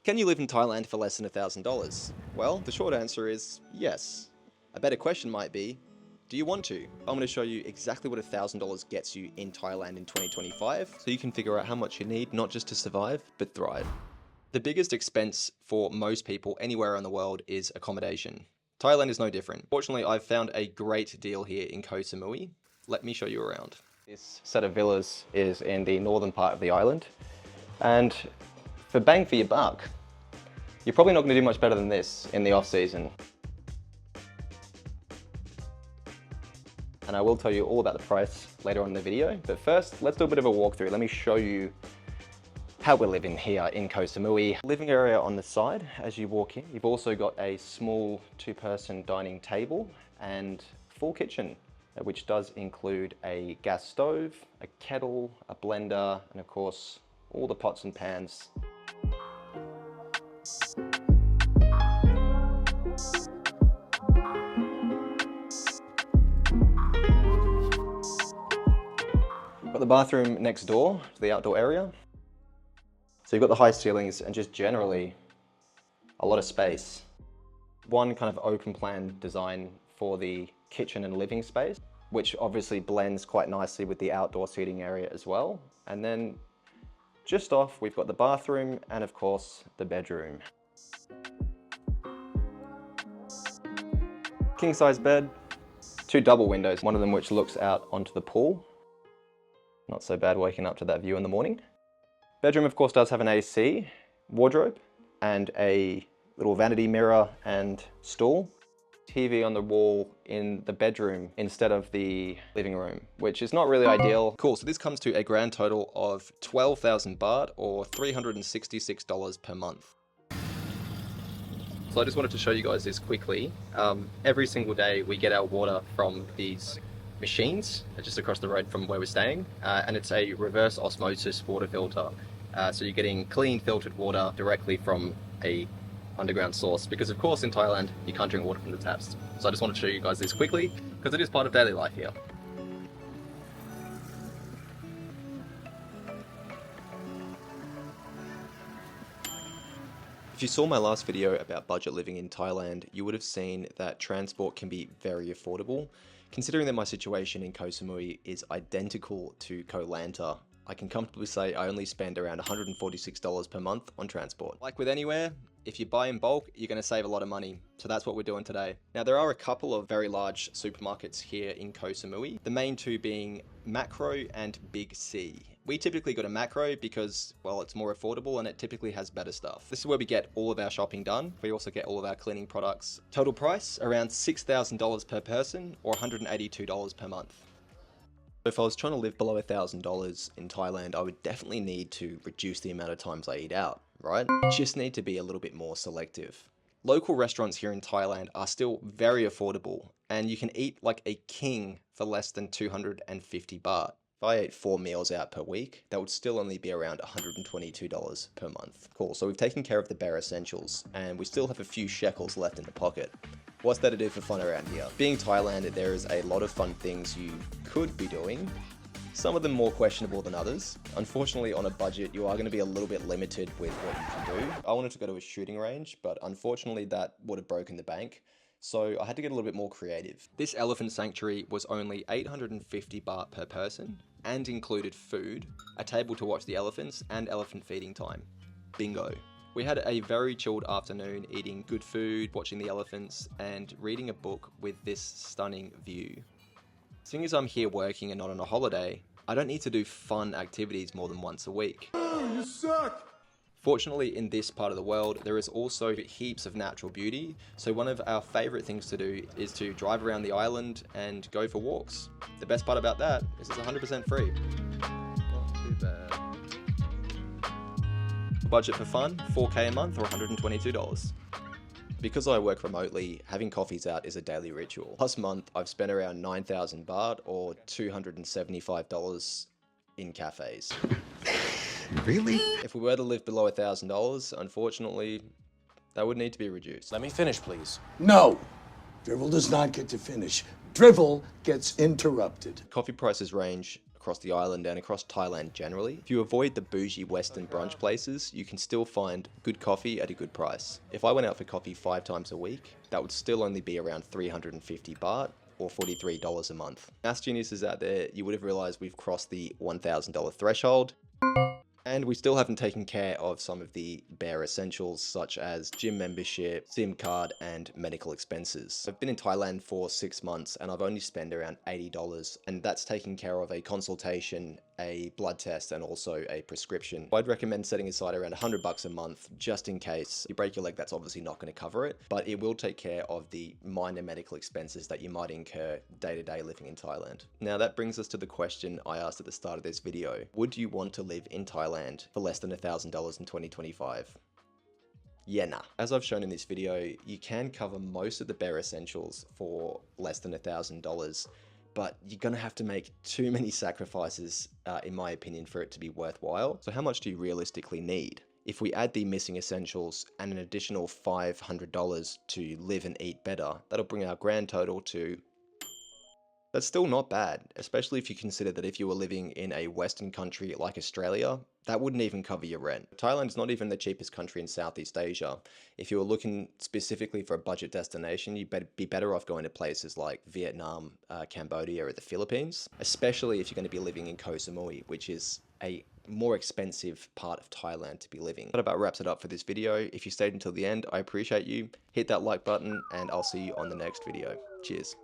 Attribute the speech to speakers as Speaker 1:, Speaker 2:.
Speaker 1: Can you live in Thailand for less than $1,000? Well, the short answer is yes. A better question might be, do you want to? I'm going to show you exactly what $1,000 gets you in Thailand in 2025, so you can figure out how much you need, not just to survive, but thrive. The biggest expense for most people anywhere around the world is accommodation. Thailand is no different. Fortunately, I've found a great deal here in Koh Samui. Let me show you around. This set of villas is in the northern part of the island, and for bang for your buck, you're probably not going to do much better than this in the off season. And I will tell you all about the price later on in the video, but first let's do a bit of a walkthrough. Let me show you how we're living here in Koh Samui. Living area on the side as you walk in. You've also got a small two-person dining table and full kitchen, which does include a gas stove, a kettle, a blender, and of course all the pots and pans. Got the bathroom next door to the outdoor area. So you've got the high ceilings and just generally a lot of space. One kind of open plan design for the kitchen and living space, which obviously blends quite nicely with the outdoor seating area as well. And then just off, we've got the bathroom and of course the bedroom. King size bed, two double windows, one of them which looks out onto the pool. Not so bad waking up to that view in the morning. Bedroom of course does have an AC, wardrobe, and a little vanity mirror and stool. TV on the wall in the bedroom instead of the living room, which is not really ideal. Cool, so this comes to a grand total of 12,000 baht or $366 per month. So I just wanted to show you guys this quickly. Every single day we get our water from these machines just across the road from where we're staying, and it's a reverse osmosis water filter. So you're getting clean filtered water directly from a underground source, because of course in Thailand you can't drink water from the taps. So I just wanted to show you guys this quickly because it is part of daily life here. If you saw my last video about budget living in Thailand, you would have seen that transport can be very affordable. Considering that my situation in Koh Samui is identical to Koh Lanta, I can comfortably say I only spend around $146 per month on transport. Like with anywhere, if you buy in bulk, you're going to save a lot of money. So that's what we're doing today. Now there are a couple of very large supermarkets here in Koh Samui, the main two being Makro and Big C. We typically go to Makro because, well, it's more affordable and it typically has better stuff. This is where we get all of our shopping done. We also get all of our cleaning products. Total price, around $6,000 per person or $182 per month. If I was trying to live below $1,000 in Thailand, I would definitely need to reduce the amount of times I eat out, right? Just need to be a little bit more selective. Local restaurants here in Thailand are still very affordable, and you can eat like a king for less than 250 baht. If I ate 4 meals out per week, that would still only be around $122 per month. Cool, so we've taken care of the bare essentials, and we still have a few shekels left in the pocket. What's there to do for fun around here? Being Thailand, there is a lot of fun things you could be doing. Some of them more questionable than others. Unfortunately, on a budget, you are going to be a little bit limited with what you can do. I wanted to go to a shooting range, but unfortunately that would have broken the bank. So I had to get a little bit more creative. This elephant sanctuary was only 850 baht per person and included food, a table to watch the elephants, and elephant feeding time. Bingo. We had a very chilled afternoon eating good food, watching the elephants, and reading a book with this stunning view. Seeing as I'm here working and not on a holiday, I don't need to do fun activities more than once a week.
Speaker 2: Oh, you suck!
Speaker 1: Fortunately, in this part of the world, there is also heaps of natural beauty, so one of our favourite things to do is to drive around the island and go for walks. The best part about that is it's 100% free. Not too bad. Budget for fun, 4K a month or $122. Because I work remotely, having coffees out is a daily ritual. Last month, I've spent around 9,000 baht or $275 in cafes.
Speaker 2: Really?
Speaker 1: If we were to live below $1,000, unfortunately, that would need to be reduced.
Speaker 3: Let me finish, please.
Speaker 2: No! Drivel does not get to finish. Drivel gets interrupted.
Speaker 1: Coffee prices range across across the island and across Thailand generally. If you avoid the bougie Western brunch places, you can still find good coffee at a good price. If I went out for coffee 5 times a week, that would still only be around 350 baht, or $43 a month. Maths geniuses out there, you would have realized we've crossed the $1,000 threshold. And we still haven't taken care of some of the bare essentials such as gym membership, SIM card, and medical expenses. I've been in Thailand for 6 months and I've only spent around $80, and that's taking care of a consultation, a blood test, and also a prescription. I'd recommend setting aside around $100 a month just in case you break your leg. That's obviously not going to cover it, but it will take care of the minor medical expenses that you might incur day to day living in Thailand. Now that brings us to the question I asked at the start of this video. Would you want to live in Thailand for less than $1,000 in 2025? Yeah, nah. As I've shown in this video, you can cover most of the bare essentials for less than $1,000, but you're going to have to make too many sacrifices, in my opinion, for it to be worthwhile. So how much do you realistically need? If we add the missing essentials and an additional $500 to live and eat better, that'll bring our grand total to... That's still not bad, especially if you consider that if you were living in a Western country like Australia, that wouldn't even cover your rent. Thailand's not even the cheapest country in Southeast Asia. If you were looking specifically for a budget destination, you'd be better off going to places like Vietnam, Cambodia, or the Philippines, especially if you're going to be living in Koh Samui, which is a more expensive part of Thailand to be living. That about wraps it up for this video. If you stayed until the end, I appreciate you. Hit that like button and I'll see you on the next video. Cheers.